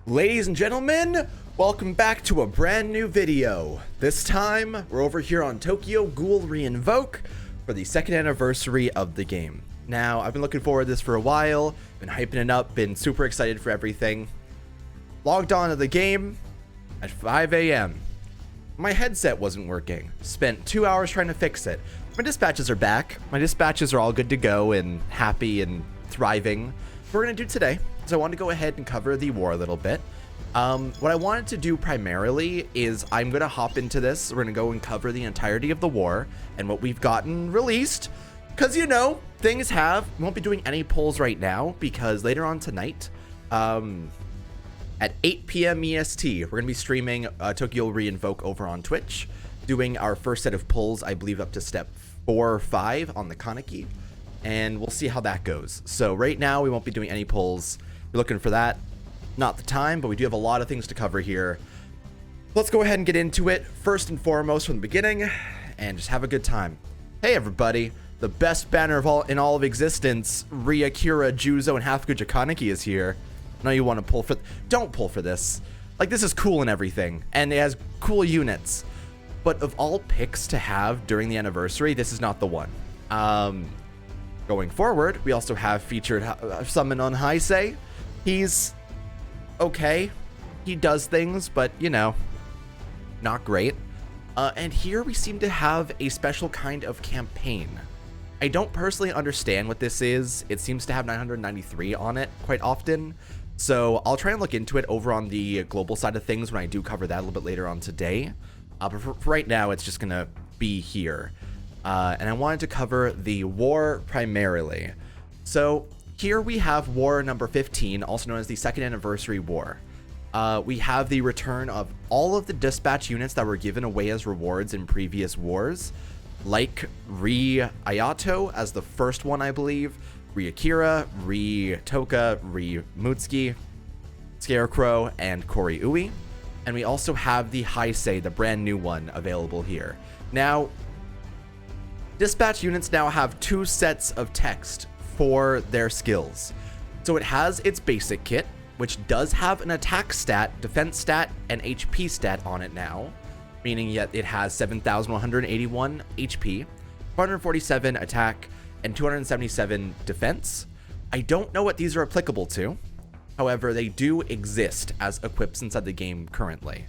Ladies and gentlemen, welcome back to a brand new video. This time, we're over here on Tokyo Ghoul Re-Invoke for the second anniversary of the game. Now, I've been looking forward to this for a while, been hyping it up, been super excited for everything. Logged on to the game at 5 a.m. My headset wasn't working. Spent 2 hours trying to fix it. My dispatches are back. My dispatches are all good to go and happy and thriving. What we're going to do today is I want to go ahead and cover the war a little bit. What I wanted to do primarily is I'm going to hop into this. We're going to go and cover the entirety of the war and what we've gotten released. Because, you know, things won't be doing any polls right now because later on tonight, at 8 p.m. EST, we're going to be streaming Tokyo Re-Invoke over on Twitch, doing our first set of polls, I believe up to step 4 or 5 on the Kaneki, and we'll see how that goes. So right now, we won't be doing any polls. You're looking for that. Not the time, but we do have a lot of things to cover here. Let's go ahead and get into it, first and foremost from the beginning, and just have a good time. Hey everybody, the best banner in all of existence, Ryakira, Juzo, and Hafukuja Kaneki is here. I know you want to pull for... Don't pull for this. Like, this is cool and everything, and it has cool units. But of all picks to have during the anniversary, this is not the one. Going forward, we also have featured Summon on Heisei. He's okay. He does things, but, you know, not great. And here we seem to have a special kind of campaign. I don't personally understand what this is. It seems to have 993 on it quite often. So I'll try and look into it over on the global side of things when I do cover that a little bit later on today. But for right now, it's just going to be here. And I wanted to cover the war primarily. So here we have war number 15, also known as the second anniversary war. We have the return of all of the dispatch units that were given away as rewards in previous wars, like Ri-Ayato as the first one, I believe, Ryakira, Ri-Toka, Ri-Mutsuki, Scarecrow, and Kori-Ui. And we also have the Heisei, the brand new one, available here. Now, dispatch units now have 2 sets of text for their skills. So it has its basic kit, which does have an attack stat, defense stat, and HP stat on it now, meaning that it has 7,181 HP, 447 attack, and 277 defense. I don't know what these are applicable to. However, they do exist as equips inside the game currently.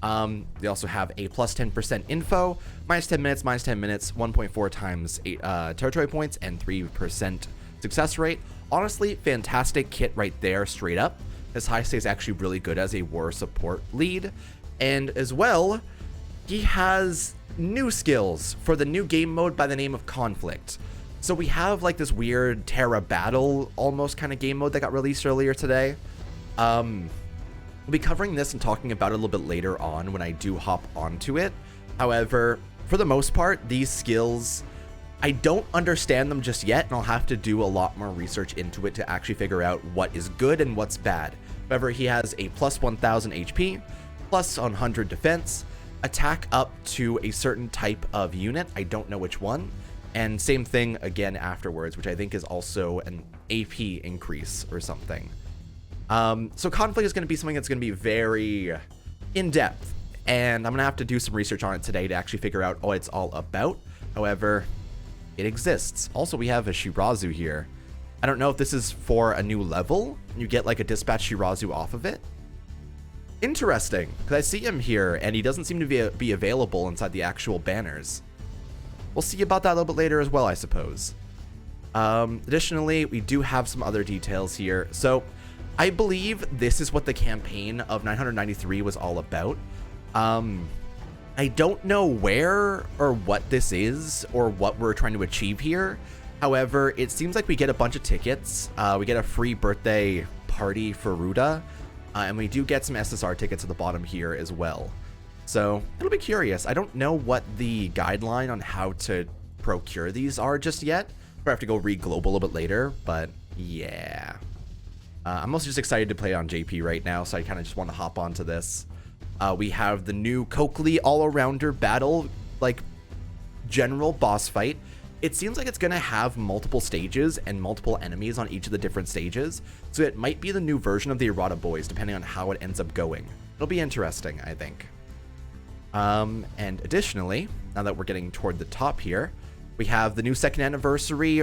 They also have a plus 10% info, minus 10 minutes, 1.4 times territory points, and 3% success rate. Honestly, fantastic kit right there, straight up. This Heisei is actually really good as a war support lead. And as well, he has new skills for the new game mode by the name of Conflict. So we have like this weird Terra Battle almost kind of game mode that got released earlier today. We'll be covering this and talking about it a little bit later on when I do hop onto it. However, for the most part, these skills, I don't understand them just yet, and I'll have to do a lot more research into it to actually figure out what is good and what's bad. However, he has a plus 1,000 HP, plus 100 defense, attack up to a certain type of unit. I don't know which one. And same thing again afterwards, which I think is also an AP increase or something. So Conflict is going to be something that's going to be very in-depth, and I'm going to have to do some research on it today to actually figure out what it's all about. However, it exists. Also, we have a Shirazu here. I don't know if this is for a new level. You get like a dispatch Shirazu off of it. Interesting, because I see him here, and he doesn't seem to be available inside the actual banners. We'll see about that a little bit later as well, I suppose. Additionally, we do have some other details here. So I believe this is what the campaign of 993 was all about. I don't know where or what this is or what we're trying to achieve here. However, it seems like we get a bunch of tickets. We get a free birthday party for Ruda. And we do get some SSR tickets at the bottom here as well. So, a little bit curious. I don't know what the guideline on how to procure these are just yet. I have to go read Global a little bit later, but yeah. I'm mostly just excited to play on JP right now, so I kind of just want to hop onto this. We have the new Coakley all-arounder battle, like, general boss fight. it seems like it's going to have multiple stages and multiple enemies on each of the different stages, so it might be the new version of the Errata Boys, depending on how it ends up going. It'll be interesting, I think. And additionally, now that we're getting toward the top here, we have the new 2nd anniversary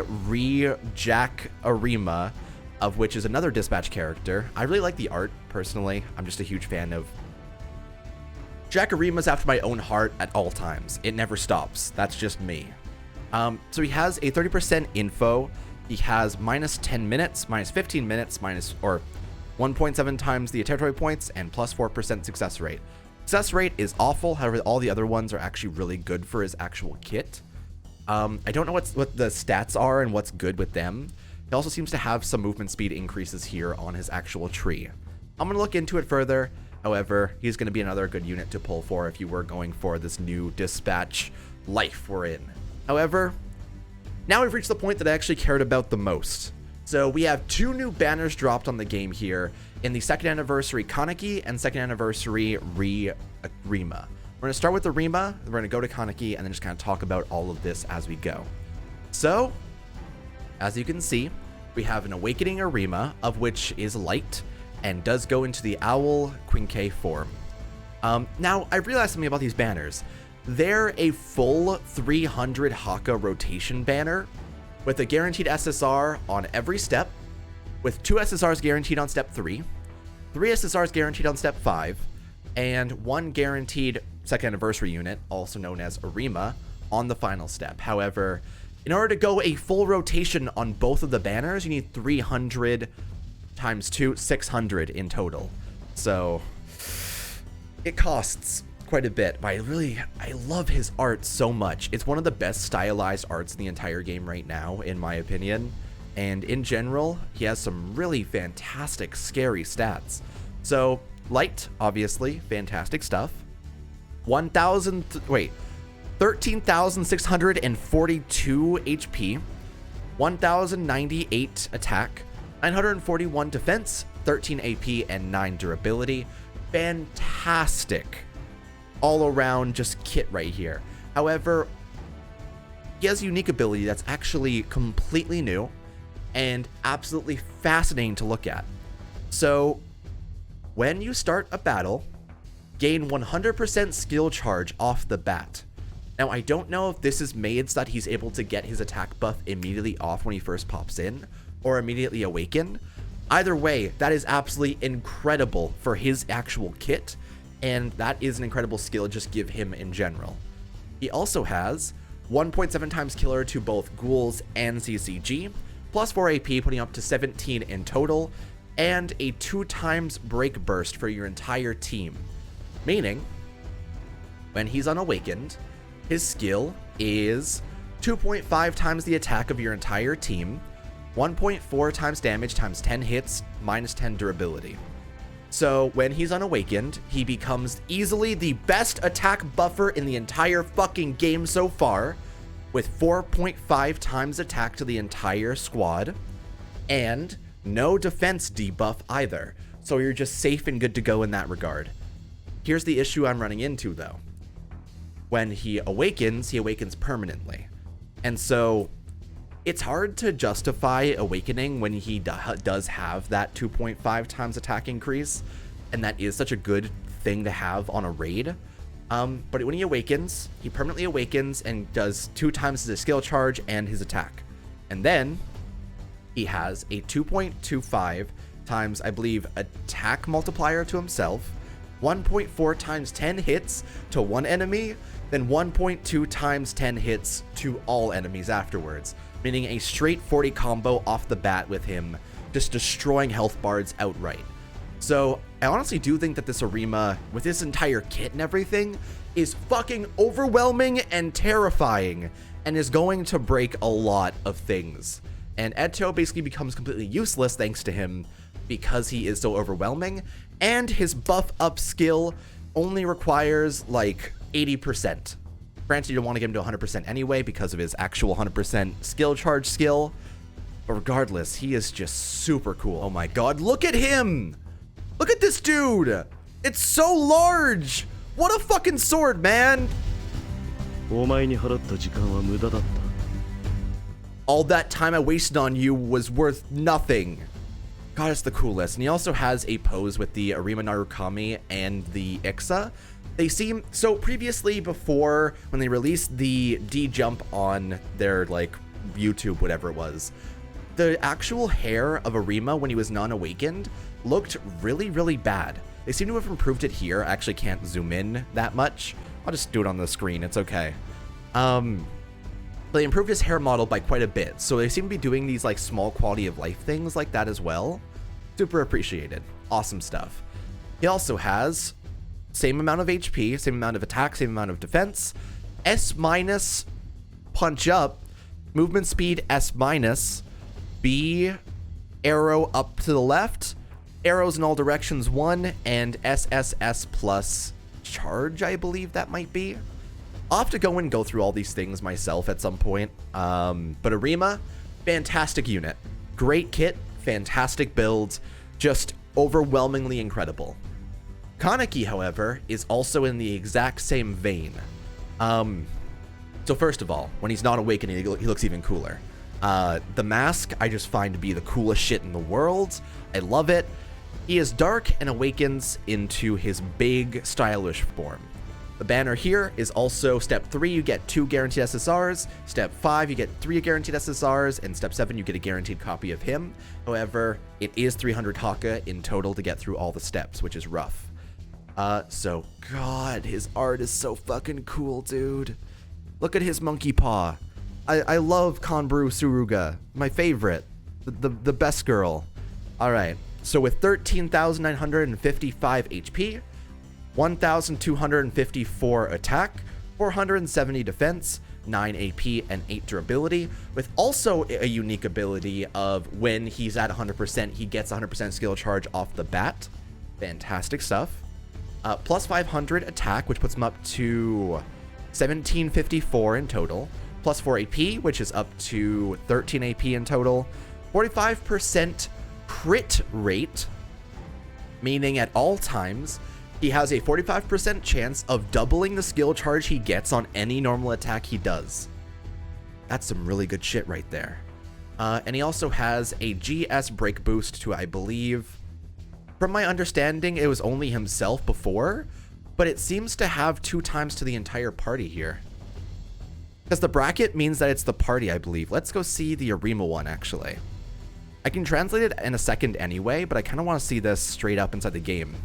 Jack Arima, of which is another dispatch character. I really like the art, personally. I'm just a huge fan of... Jack Arima's after my own heart at all times. It never stops. That's just me. So he has a 30% info. He has minus 10 minutes, minus 15 minutes, or 1.7 times the territory points, and plus 4% success rate. Success rate is awful. However, all the other ones are actually really good for his actual kit. I don't know what the stats are and what's good with them. He also seems to have some movement speed increases here on his actual tree. I'm going to look into it further. However, he's going to be another good unit to pull for if you were going for this new dispatch life we're in. However, now we've reached the point that I actually cared about the most. So we have 2 new banners dropped on the game here in the 2nd anniversary Kaneki and 2nd anniversary Arima. We're going to start with Arima, we're going to go to Kaneki, and then just kind of talk about all of this as we go. So, as you can see, we have an Awakening Arima, of which is light, and does go into the Owl Queen K form. Now, I realized something about these banners. They're a full 300 Haka rotation banner, with a guaranteed SSR on every step, with 2 SSRs guaranteed on step 3, 3 SSRs guaranteed on step 5, and 1 guaranteed 2nd anniversary unit, also known as Arima, on the final step. However, in order to go a full rotation on both of the banners, you need 300 times 2, 600 in total. So it costs quite a bit, but I love his art so much. It's one of the best stylized arts in the entire game right now, in my opinion. And in general, he has some really fantastic, scary stats. So light, obviously, fantastic stuff. 13,642 HP, 1,098 attack, 941 defense, 13 AP, and 9 durability. Fantastic all around just kit right here. However, he has a unique ability that's actually completely new and absolutely fascinating to look at. So when you start a battle, gain 100% skill charge off the bat. Now, I don't know if this is made so that he's able to get his attack buff immediately off when he first pops in, or immediately awaken. Either way, that is absolutely incredible for his actual kit, and that is an incredible skill just give him in general. He also has 1.7 times killer to both ghouls and CCG, plus 4 AP, putting up to 17 in total, and a 2 times break burst for your entire team. Meaning, when he's unawakened, his skill is 2.5 times the attack of your entire team, 1.4 times damage times 10 hits, minus 10 durability. So when he's unawakened, he becomes easily the best attack buffer in the entire fucking game so far, with 4.5 times attack to the entire squad, and no defense debuff either. So you're just safe and good to go in that regard. Here's the issue I'm running into though. When he awakens permanently. And so it's hard to justify awakening when he does have that 2.5 times attack increase, and that is such a good thing to have on a raid. But when he awakens, he permanently awakens and does 2 times his skill charge and his attack. And then he has a 2.25 times, I believe, attack multiplier to himself, 1.4 times 10 hits to one enemy, then 1.2 times 10 hits to all enemies afterwards, meaning a straight 40 combo off the bat with him, just destroying health bards outright. So I honestly do think that this Arima, with this entire kit and everything, is fucking overwhelming and terrifying, and is going to break a lot of things. And Edto basically becomes completely useless thanks to him, because he is so overwhelming, and his buff up skill only requires like 80%. Granted, you don't want to get him to 100% anyway because of his actual 100% skill charge skill, but regardless, he is just super cool. Oh my god, look at him! Look at this dude! It's so large! What a fucking sword, man! All that time I wasted on you was worth nothing. God, it's the coolest. And he also has a pose with the Arima Narukami and the Ixa. They seem, so previously, before, when they released the D-Jump on their, like, YouTube, whatever it was, the actual hair of Arima when he was non-awakened looked really, really bad. They seem to have improved it here. I actually can't zoom in that much. I'll just do it on the screen. It's okay. They improved his hair model by quite a bit. So they seem to be doing these like small quality of life things like that as well. Super appreciated. Awesome stuff. He also has same amount of HP, same amount of attack, same amount of defense. S- punch up, movement speed S-, B arrow up to the left, arrows in all directions 1, and SSS plus charge, I believe that might be. I'll have to go through all these things myself at some point. But Arima, fantastic unit. Great kit, fantastic build, just overwhelmingly incredible. Kaneki, however, is also in the exact same vein. So first of all, when he's not awakened, he looks even cooler. The mask I just find to be the coolest shit in the world. I love it. He is dark and awakens into his big, stylish form. The banner here is also step 3, you get 2 guaranteed SSRs, step 5, you get 3 guaranteed SSRs, and step 7, you get a guaranteed copy of him. However, it is 300 Haka in total to get through all the steps, which is rough. So, God, his art is so fucking cool, dude. Look at his monkey paw. I love Kanbru Suruga, my favorite, the best girl. All right, so with 13,955 HP, 1,254 attack, 470 defense, 9 AP, and 8 durability, with also a unique ability of when he's at 100%, he gets 100% skill charge off the bat. Fantastic stuff. Plus 500 attack, which puts him up to 1,754 in total. Plus 4 AP, which is up to 13 AP in total. 45% crit rate, meaning at all times, he has a 45% chance of doubling the skill charge he gets on any normal attack he does. That's some really good shit right there. And he also has a GS break boost to, I believe, from my understanding, it was only himself before, but it seems to have 2 times to the entire party here. Because the bracket means that it's the party, I believe. Let's go see the Arima one, actually. I can translate it in a second anyway, but I kind of want to see this straight up inside the game.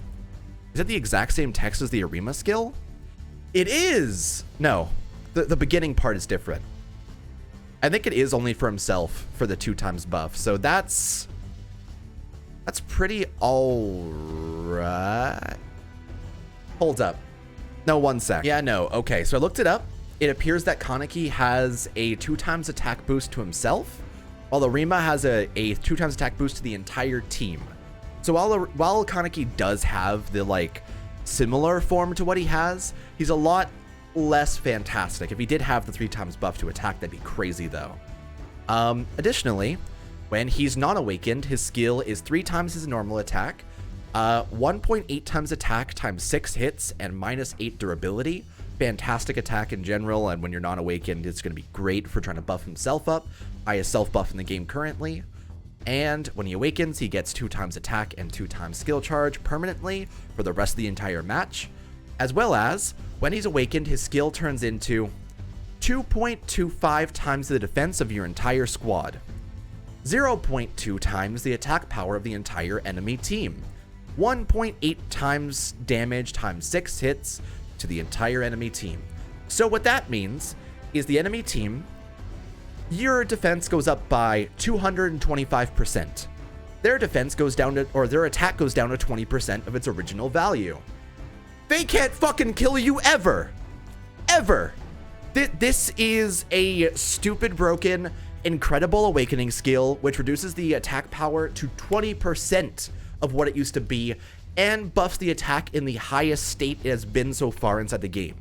Is it the exact same text as the Arima skill? It is! No, the beginning part is different. I think it is only for himself for the 2 times buff, so that's pretty alright. Hold up. No, 1 sec. Yeah, no, okay, so I looked it up. It appears that Kaneki has a 2 times attack boost to himself, while Arima has a 2 times attack boost to the entire team. So while Kaneki does have the, like, similar form to what he has, he's a lot less fantastic. If he did have the 3 times buff to attack, that'd be crazy, though. Additionally, when he's not awakened, his skill is 3 times his normal attack, 1.8 times attack times 6 hits, and minus 8 durability. Fantastic attack in general, and when you're not awakened, it's going to be great for trying to buff himself up. Highest self-buff in the game currently. And when he awakens, he gets 2 times attack and 2 times skill charge permanently for the rest of the entire match. As well as, when he's awakened, his skill turns into 2.25 times the defense of your entire squad, 0.2 times the attack power of the entire enemy team, 1.8 times damage times 6 hits to the entire enemy team. So what that means is the enemy team, your defense goes up by 225%. Their defense goes down to, or their attack goes down to 20% of its original value. They can't fucking kill you ever. Ever. This is a stupid, broken, incredible awakening skill, which reduces the attack power to 20% of what it used to be, and buffs the attack in the highest state it has been so far inside the game.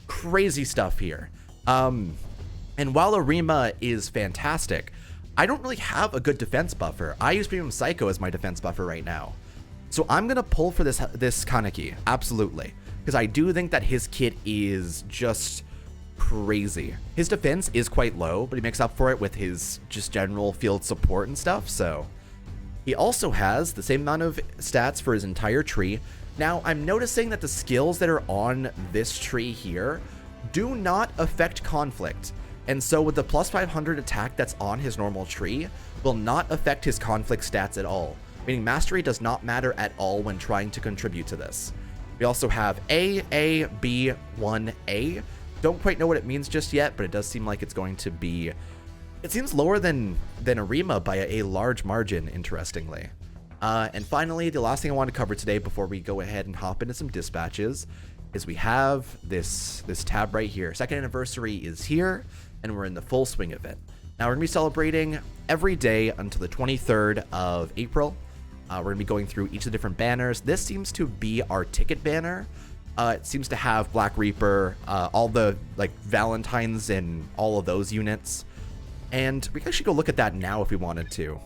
Crazy stuff here. And while Arima is fantastic, I don't really have a good defense buffer. I use Premium Psycho as my defense buffer right now. So I'm going to pull for this Kaneki, absolutely. Because I do think that his kit is just crazy. His defense is quite low, but he makes up for it with his just general field support and stuff, so... He also has the same amount of stats for his entire tree. Now, I'm noticing that the skills that are on this tree here do not affect conflict. And so with the plus 500 attack that's on his normal tree, will not affect his conflict stats at all. Meaning mastery does not matter at all when trying to contribute to this. We also have A, B, 1A. Don't quite know what it means just yet, but it does seem like it's going to be... It seems lower than Arima by a large margin, interestingly. And finally, the last thing I want to cover today before we go ahead and hop into some dispatches is we have this tab right here. Second anniversary is here, and we're in the full swing of it. Now, we're going to be celebrating every day until the 23rd of April. We're going to be going through each of the different banners. This seems to be our ticket banner. It seems to have Black Reaper, all the like Valentines and all of those units. And we can actually go look at that now if we wanted to.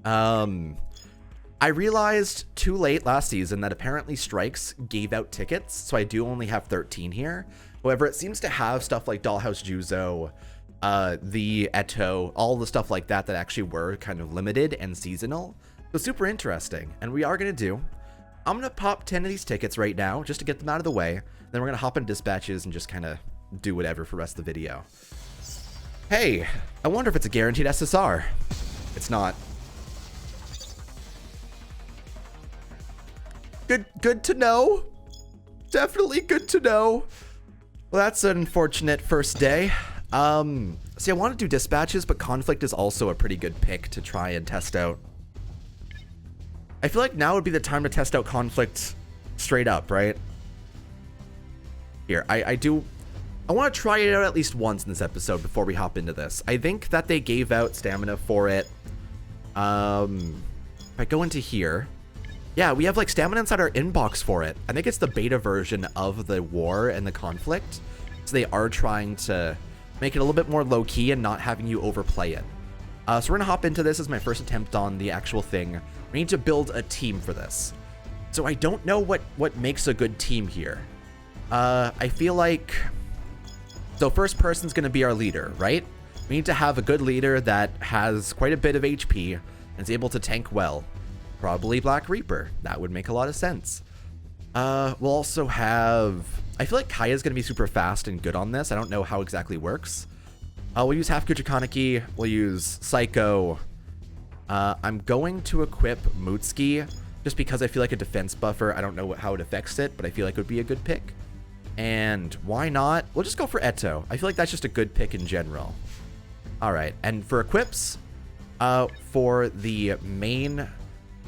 I realized too late last season that apparently Strikes gave out tickets, so I do only have 13 here. However, it seems to have stuff like Dollhouse Juzo, the Eto, all the stuff like that that actually were kind of limited and seasonal. So super interesting. And we are going to do... I'm going to pop 10 of these tickets right now just to get them out of the way. Then we're going to hop in dispatches and just kind of do whatever for the rest of the video. Hey, I wonder if it's a guaranteed SSR. It's not. Good to know. Definitely good to know. Well, that's an unfortunate first day. See, I want to do dispatches, but conflict is also a pretty good pick to try and test out. I feel like now would be the time to test out conflict straight up, right? Here, I want to try it out at least once in this episode before we hop into this. I think that they gave out stamina for it. If I go into here, yeah, we have like stamina inside our inbox for it. I think it's the beta version of the war and the conflict. So they are trying to make it a little bit more low key and not having you overplay it. So we're gonna hop into this as my first attempt on the actual thing. We need to build a team for this. So I don't know what makes a good team here. I feel like... So first person's going to be our leader, right? We need to have a good leader that has quite a bit of HP and is able to tank well. Probably Black Reaper. That would make a lot of sense. We'll also have... I feel like Kaya's going to be super fast and good on this. I don't know how it exactly works. We'll use Half Kucha Kaneki. We'll use Psycho. I'm going to equip Mutsuki just because I feel like a defense buffer. I don't know how it affects it, but I feel like it would be a good pick. And why not? We'll just go for Eto. I feel like that's just a good pick in general. All right. And for equips, for the main...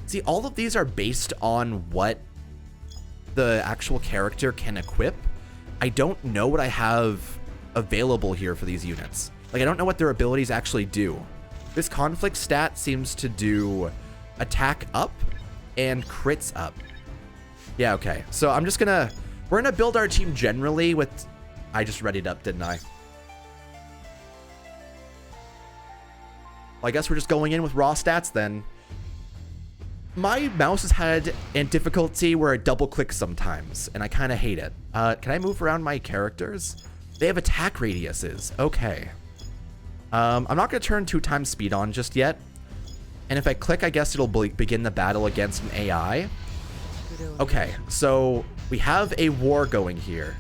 See, all of these are based on what the actual character can equip. I don't know what I have available here for these units. Like, I don't know what their abilities actually do. This conflict stat seems to do attack up and crits up. Yeah, okay. So I'm just gonna... We're gonna build our team generally with... I just readied up, didn't I? Well, I guess we're just going in with raw stats then. My mouse has had a difficulty where it double clicks sometimes, and I kind of hate it. Can I move around my characters? They have attack radiuses. Okay. I'm not going to turn 2x speed on just yet. And if I click, I guess it'll begin the battle against an AI. Okay, so we have a war going here.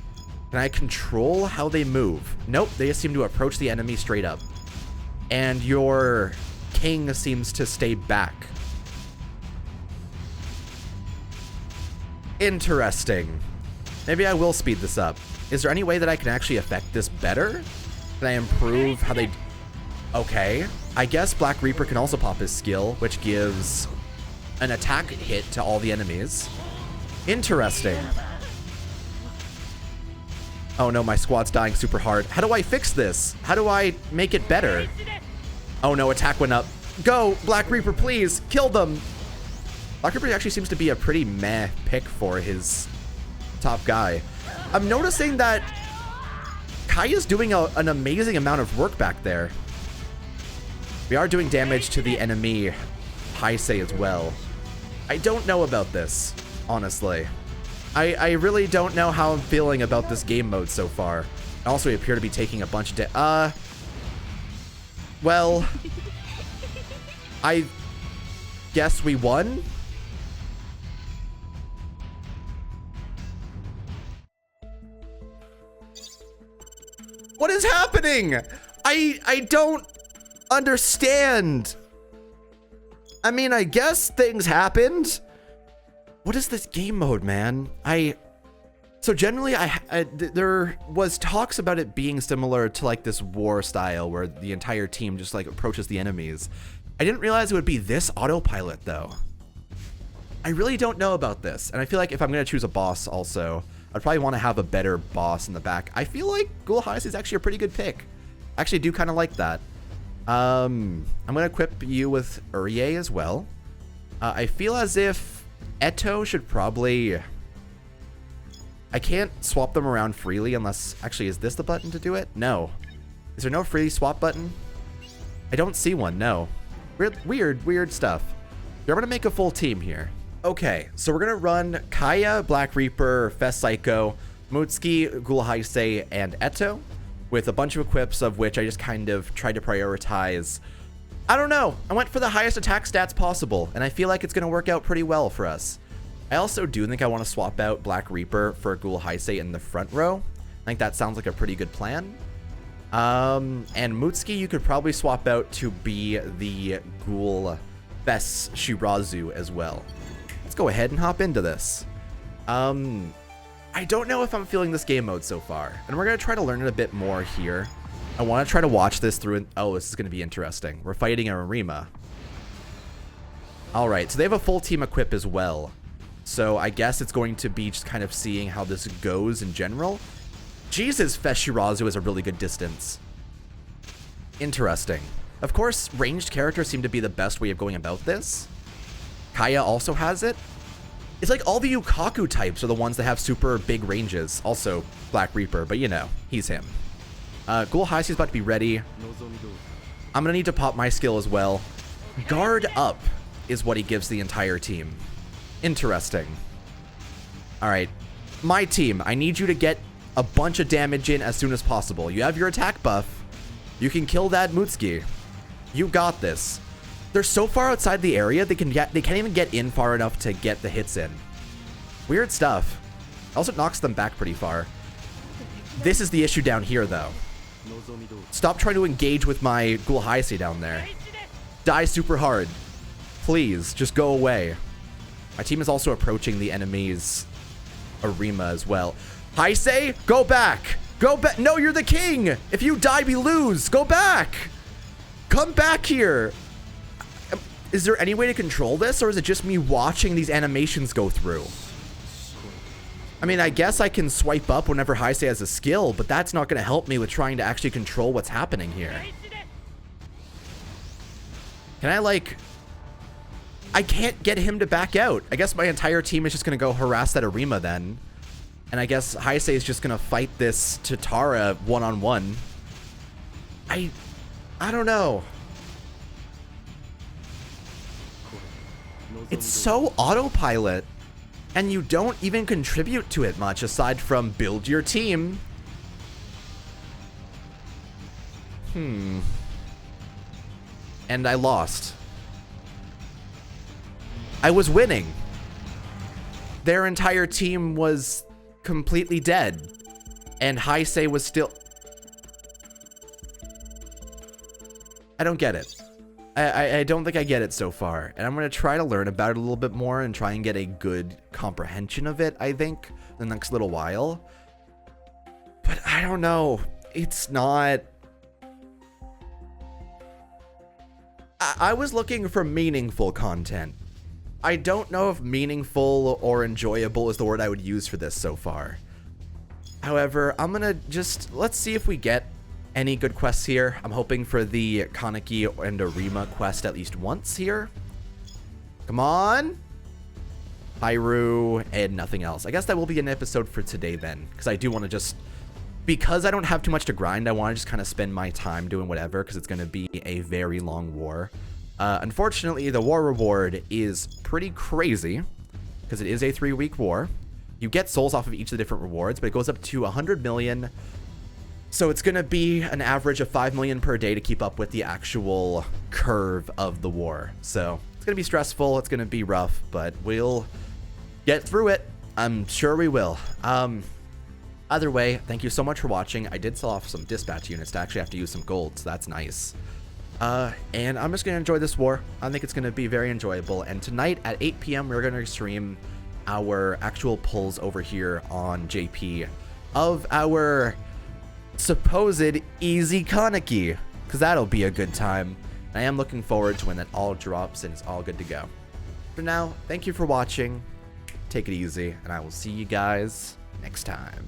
Can I control how they move? Nope, they just seem to approach the enemy straight up. And your king seems to stay back. Interesting. Maybe I will speed this up. Is there any way that I can actually affect this better? Can I improve how they... Okay. I guess Black Reaper can also pop his skill, which gives an attack hit to all the enemies. Interesting. Oh no, my squad's dying super hard. How do I fix this? How do I make it better? Oh no, attack went up. Go, Black Reaper, please, kill them. Black Reaper actually seems to be a pretty meh pick for his top guy. I'm noticing that Kaya's doing an amazing amount of work back there. We are doing damage to the enemy Heisei as well. I don't know about this, honestly. I really don't know how I'm feeling about this game mode so far. Also, we appear to be taking a bunch of well, I guess we won. What is happening? I don't understand. I mean, I guess things happened. What is this game mode, man? So generally, there was talks about it being similar to like this war style where the entire team just like approaches the enemies. I didn't realize it would be this autopilot though. I really don't know about this. And I feel like if I'm going to choose a boss also, I'd probably want to have a better boss in the back. I feel like Ghoul Heist is actually a pretty good pick. I actually do kind of like that. I'm going to equip you with Uriye as well. I feel as if Eto should probably... I can't swap them around freely unless... Actually, is this the button to do it? No. Is there no free swap button? I don't see one, no. Weird stuff. You're going to make a full team here. Okay, so we're going to run Kaya, Black Reaper, Fest Psycho, Mutsuki, Ghoul Heist, and Eto, with a bunch of equips of which I just kind of tried to prioritize. I don't know. I went for the highest attack stats possible, and I feel like it's going to work out pretty well for us. I also do think I want to swap out Black Reaper for Ghoul Heist in the front row. I think that sounds like a pretty good plan. And Mutsuki you could probably swap out to be the Ghoul Fest Shirazu as well. Let's go ahead and hop into this. I don't know if I'm feeling this game mode so far, and we're going to try to learn it a bit more here. I want to try to watch this through, and oh, this is going to be interesting. We're fighting Arima. All right, so they have a full team equip as well. So I guess it's going to be just kind of seeing how this goes in general. Jesus, Fest Shirazu is a really good distance. Interesting. Of course, ranged characters seem to be the best way of going about this. Kaya also has it. It's like all the Yukaku types are the ones that have super big ranges. Also, Black Reaper, but you know, he's him. Ghoul Heist is about to be ready. I'm going to need to pop my skill as well. Guard up is what he gives the entire team. Interesting. All right, my team, I need you to get a bunch of damage in as soon as possible. You have your attack buff. You can kill that Mutsuki. You got this. They're so far outside the area, they can't even get in far enough to get the hits in. Weird stuff. Also knocks them back pretty far. This is the issue down here, though. Stop trying to engage with my Ghoul Heist down there. Die super hard. Please, just go away. My team is also approaching the enemy's Arima as well. Heist, go back! Go back! No, you're the king! If you die, we lose! Go back! Come back here! Is there any way to control this, or is it just me watching these animations go through? I mean, I guess I can swipe up whenever Heist has a skill, but that's not going to help me with trying to actually control what's happening here. Can I, like... I can't get him to back out. I guess my entire team is just going to go harass that Arima then. And I guess Heist is just going to fight this Tatara one-on-one. I don't know. It's so autopilot, and you don't even contribute to it much aside from build your team. And I lost. I was winning. Their entire team was completely dead, and Heist was still... I don't get it. I don't think I get it so far, and I'm going to try to learn about it a little bit more and try and get a good comprehension of it, I think, the next little while. But I don't know. It's not... I was looking for meaningful content. I don't know if meaningful or enjoyable is the word I would use for this so far. However, I'm going to just... Let's see if we get any good quests here. I'm hoping for the Kaneki and Arima quest at least once here. Come on. Hyru and nothing else. I guess that will be an episode for today then, because I do want to just... Because I don't have too much to grind, I want to just kind of spend my time doing whatever, because it's going to be a very long war. Unfortunately, the war reward is pretty crazy, because it is a 3-week war. You get souls off of each of the different rewards, but it goes up to 100 million, So it's going to be an average of 5 million per day to keep up with the actual curve of the war. So it's going to be stressful. It's going to be rough, but we'll get through it. I'm sure we will. Either way, thank you so much for watching. I did sell off some dispatch units to actually have to use some gold, so that's nice. And I'm just going to enjoy this war. I think it's going to be very enjoyable. And tonight at 8 p.m., we're going to stream our actual pulls over here on JP of our supposed easy Kaneki, because that'll be a good time. I am looking forward to when that all drops and it's all good to go. For now, thank you for watching. Take it easy, and I will see you guys next time.